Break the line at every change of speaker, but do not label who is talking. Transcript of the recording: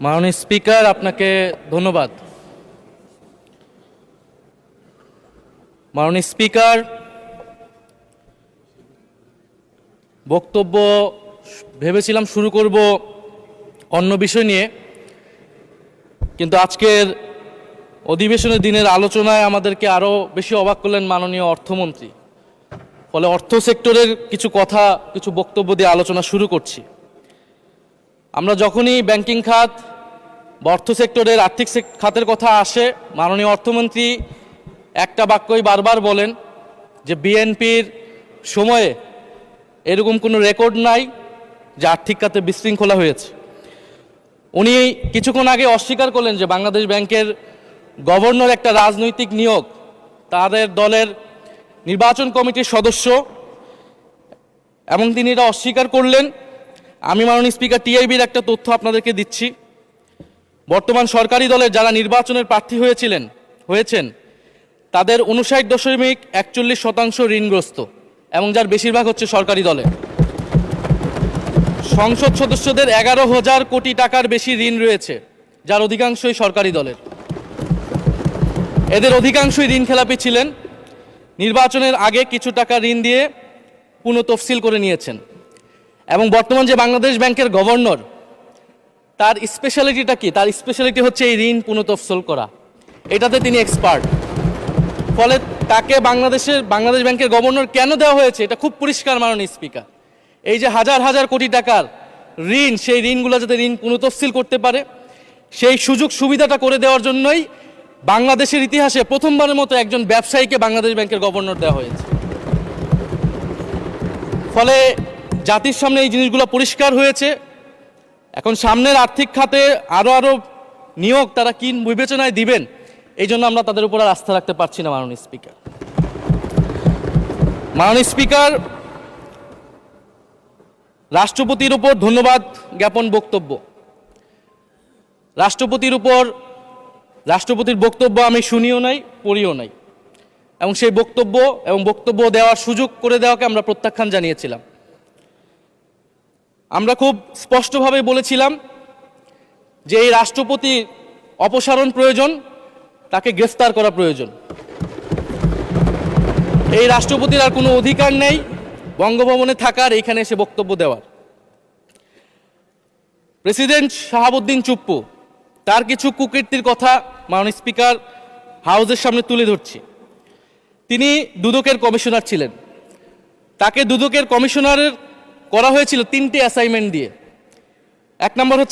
মাননীয় স্পিকার, আপনাকে ধন্যবাদ। মাননীয় স্পিকার, বক্তব্য ভেবেছিলাম শুরু করব অন্য বিষয় নিয়ে, কিন্তু আজকের অধিবেশনের দিনের আলোচনায় আমাদেরকে আরও বেশি অবাক করলেন মাননীয় অর্থমন্ত্রী। ফলে অর্থ সেক্টরের কিছু কথা, কিছু বক্তব্য দিয়ে আলোচনা শুরু করছি। আমরা যখনই ব্যাংকিং খাত বা অর্থ সেক্টরের আর্থিক খাতের কথা আসে, মাননীয় অর্থমন্ত্রী একটা বাক্যই বারবার বলেন যে বিএনপির সময়ে এরকম কোনো রেকর্ড নাই যে আর্থিক খাতে বিশৃঙ্খলা হয়েছে। উনি কিছুক্ষণ আগে অস্বীকার করলেন যে বাংলাদেশ ব্যাংকের গভর্নর একটা রাজনৈতিক নিয়োগ, তাদের দলের নির্বাচন কমিটির সদস্য, এবং তিনি এটা অস্বীকার করলেন। আমি মাননীয় স্পিকার টিআইবির একটা তথ্য আপনাদেরকে দিচ্ছি। বর্তমান সরকারি দলের যারা নির্বাচনের প্রার্থী হয়েছেন তাদের 59.41% ঋণগ্রস্ত, এবং যার বেশিরভাগ হচ্ছে সরকারি দলে। সংসদ সদস্যদের 11,000 কোটি টাকার বেশি ঋণ রয়েছে, যার অধিকাংশই সরকারি দলের। এদের অধিকাংশই ঋণ খেলাপি ছিলেন, নির্বাচনের আগে কিছু টাকা ঋণ দিয়ে পুনঃতফসিল করে নিয়েছেন। এবং বর্তমান যে বাংলাদেশ ব্যাংকের গভর্নর, তার স্পেশালিটিটা কি? তার স্পেশালিটি হচ্ছে এই ঋণ পুনঃতফসিল করা, এটাতে তিনি এক্সপার্ট। ফলে তাকে বাংলাদেশ ব্যাংকের গভর্নর কেন দেওয়া হয়েছে এটা খুব পরিষ্কার মাননীয় স্পিকার। এই যে হাজার হাজার কোটি টাকার ঋণ, সেই ঋণগুলো যাতে ঋণ পুনঃতফসিল করতে পারে, সেই সুযোগ সুবিধাটা করে দেওয়ার জন্যই বাংলাদেশের ইতিহাসে প্রথমবারের মতো একজন ব্যবসায়ীকে বাংলাদেশ ব্যাংকের গভর্নর দেওয়া হয়েছে। ফলে জাতির সামনে এই জিনিসগুলো পরিষ্কার হয়েছে। এখন সামনের আর্থিক খাতে আরও নিয়োগ তারা কি বিবেচনায় দিবেন, এই জন্য আমরা তাদের উপর আর আস্থা রাখতে পারছি না মাননীয় স্পিকার। মাননীয় স্পিকার, রাষ্ট্রপতির উপর ধন্যবাদ জ্ঞাপন বক্তব্য। রাষ্ট্রপতির বক্তব্য আমি শুনিও নাই, পড়িও নাই, এবং সেই বক্তব্য দেওয়ার সুযোগ করে দেওয়াকে আমরা প্রত্যাখ্যান জানিয়েছিলাম। আমরা খুব স্পষ্টভাবে বলেছিলাম যে এই রাষ্ট্রপতির অপসারণ প্রয়োজন, তাকে গ্রেফতার করা প্রয়োজন। এই রাষ্ট্রপতির আর কোনো অধিকার নেই বঙ্গভবনে থাকার, এইখানে এসে বক্তব্য দেওয়ার। প্রেসিডেন্ট শাহাবুদ্দিন চুপ্পু, তার কিছু কুকীর্তির কথা মাননীয় স্পিকার হাউসের সামনে তুলে ধরছি। তিনি দুদকের কমিশনার ছিলেন। তাকে দুদকের কমিশনারের করা হয়েছিল 3টে অ্যাসাইনমেন্ট দিয়ে। এক নম্বর হচ্ছে